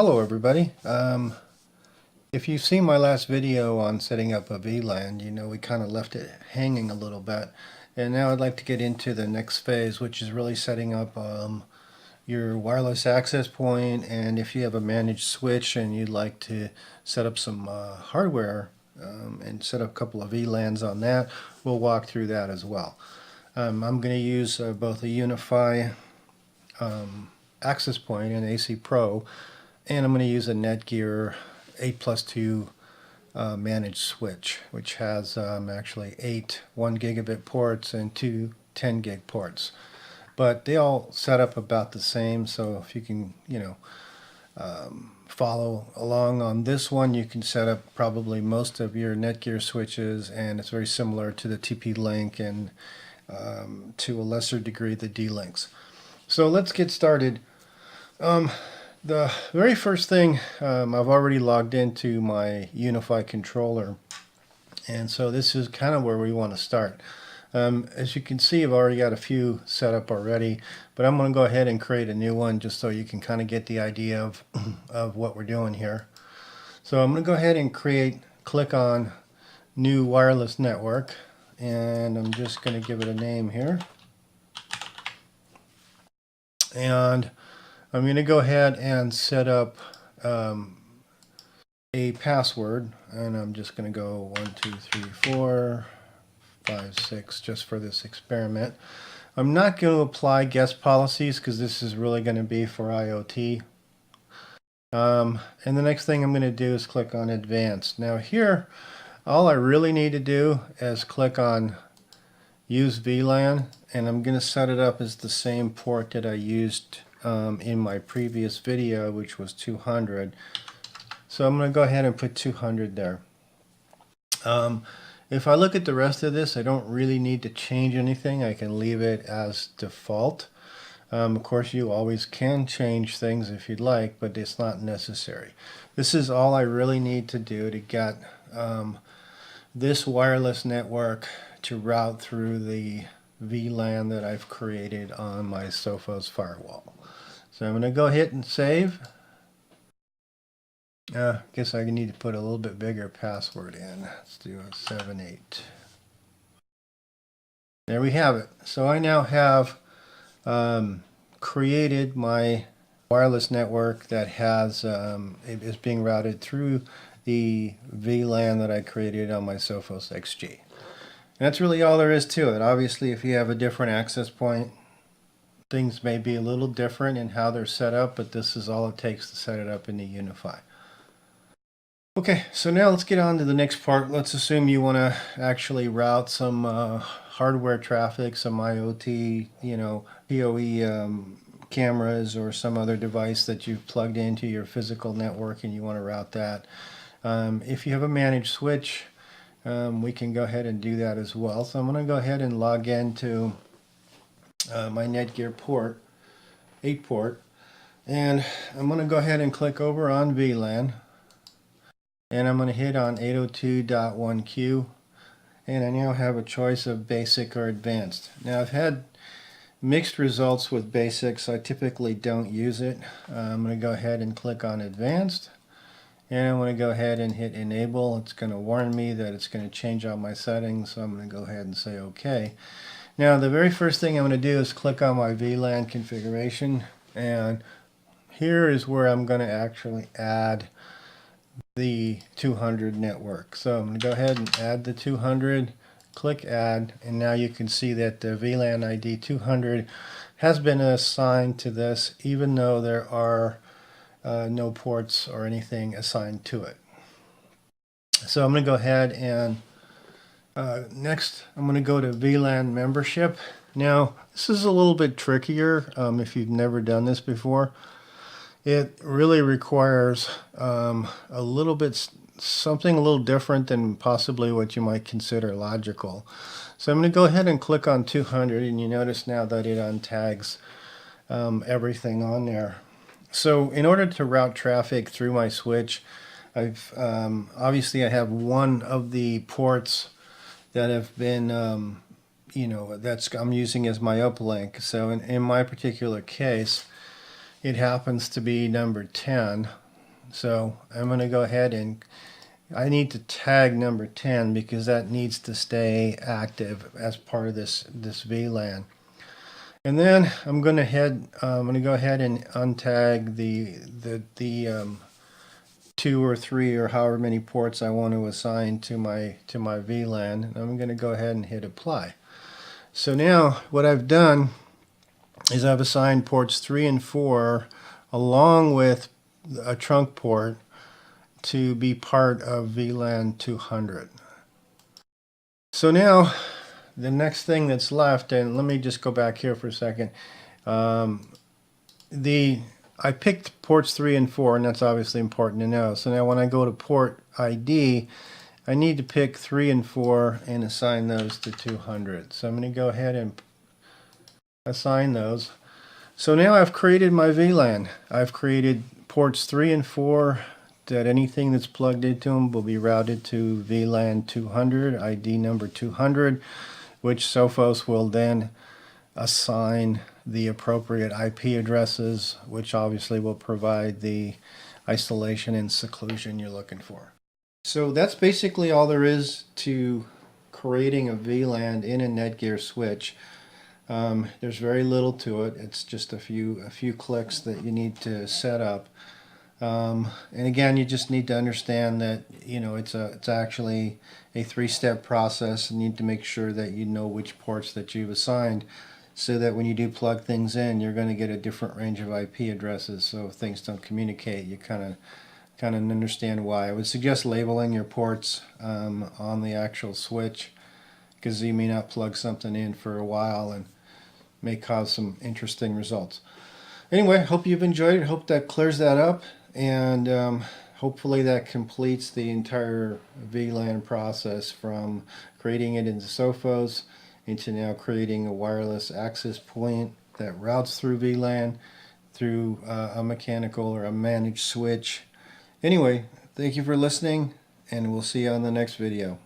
Hello everybody. If you've seen my last video on setting up a VLAN, you know we kind of left it hanging a little bit. And now I'd like to get into the next phase, which is really setting up your wireless access point. And if you have a managed switch and you'd like to set up some hardware and set up a couple of VLANs on that, we'll walk through that as well. I'm going to use both a Unify access point and AC Pro, and I'm going to use a Netgear 8+2 managed switch, which has actually 8 1 gigabit ports and 2 10 gig ports. But they all set up about the same, so if you can, follow along on this one, you can set up probably most of your Netgear switches, and it's very similar to the TP-Link and to a lesser degree the D-Links. So let's get started. The very first thing, I've already logged into my Unify controller, and so this is kind of where we want to start. As you can see, I've already got a few set up already, but I'm going to go ahead and create a new one just so you can kind of get the idea of what we're doing here. So I'm going to go ahead and click on New Wireless Network, and I'm just going to give it a name here. And I'm going to go ahead and set up a password, and I'm just going to go 1 2 3 4 5 6 just for this experiment. I'm not going to apply guest policies because this is really going to be for IoT. And the next thing I'm going to do is click on Advanced. Now here, all I really need to do is click on Use VLAN, and I'm going to set it up as the same port that I used in my previous video, which was 200. So I'm going to go ahead and put 200 there. If I look at the rest of this, I don't really need to change anything. I can leave it as default. Of course, you always can change things if you'd like, but it's not necessary. This is all I really need to do to get this wireless network to route through the VLAN that I've created on my Sophos firewall. So I'm going to go ahead and save. I guess I need to put a little bit bigger password in. Let's do a 78. There we have it. So I now have created my wireless network that has it is being routed through the VLAN that I created on my Sophos XG. And that's really all there is to it. Obviously, if you have a different access point, things may be a little different in how they're set up, but this is all it takes to set it up in the Unify. Okay, so now let's get on to the next part. Let's assume you want to actually route some hardware traffic, some IoT, PoE cameras or some other device that you've plugged into your physical network and you want to route that. If you have a managed switch, we can go ahead and do that as well. So I'm going to go ahead and log into my Netgear port, 8 port, and I'm going to go ahead and click over on VLAN, and I'm going to hit on 802.1q, and I now have a choice of basic or advanced. Now I've had mixed results with basic, so I typically don't use it. I'm going to go ahead and click on advanced, and I'm going to go ahead and hit enable. It's going to warn me that it's going to change all my settings, so I'm going to go ahead and say OK. Now the very first thing I'm going to do is click on my VLAN configuration, and here is where I'm going to actually add the 200 network. So I'm going to go ahead and add the 200, click add, and now you can see that the VLAN ID 200 has been assigned to this, even though there are no ports or anything assigned to it. So I'm going to go ahead and next, I'm going to go to VLAN membership. Now, this is a little bit trickier if you've never done this before. It really requires a little bit something a little different than possibly what you might consider logical. So I'm going to go ahead and click on 200, and you notice now that it untags everything on there. So in order to route traffic through my switch, I've obviously I have one of the ports that have been I'm using as my uplink. So in my particular case, it happens to be number 10. So I'm going to go ahead and I need to tag number 10 because that needs to stay active as part of this VLAN. And then I'm going to go ahead and untag the 2 or 3 or however many ports I want to assign to my VLAN. And I'm going to go ahead and hit apply. So now what I've done is I've assigned ports 3 and 4 along with a trunk port to be part of VLAN 200. So now the next thing that's left, and let me just go back here for a second. I picked ports 3 and 4, and that's obviously important to know. So now when I go to port ID, I need to pick 3 and 4 and assign those to 200. So I'm going to go ahead and assign those. So now I've created my VLAN. I've created ports 3 and 4 that anything that's plugged into them will be routed to VLAN 200, ID number 200, which Sophos will then assign the appropriate IP addresses, which obviously will provide the isolation and seclusion you're looking for. So that's basically all there is to creating a VLAN in a Netgear switch. There's very little to it. It's just a few clicks that you need to set up. And again, you just need to understand that it's actually a 3-step process. You need to make sure that you know which ports that you've assigned, so that when you do plug things in, you're going to get a different range of IP addresses. So if things don't communicate, you kind of understand why. I would suggest labeling your ports on the actual switch, because you may not plug something in for a while and may cause some interesting results. Anyway, hope you've enjoyed it. Hope that clears that up, and hopefully that completes the entire VLAN process from creating it into Sophos into now creating a wireless access point that routes through VLAN through a mechanical or a managed switch. Anyway, thank you for listening, and we'll see you on the next video.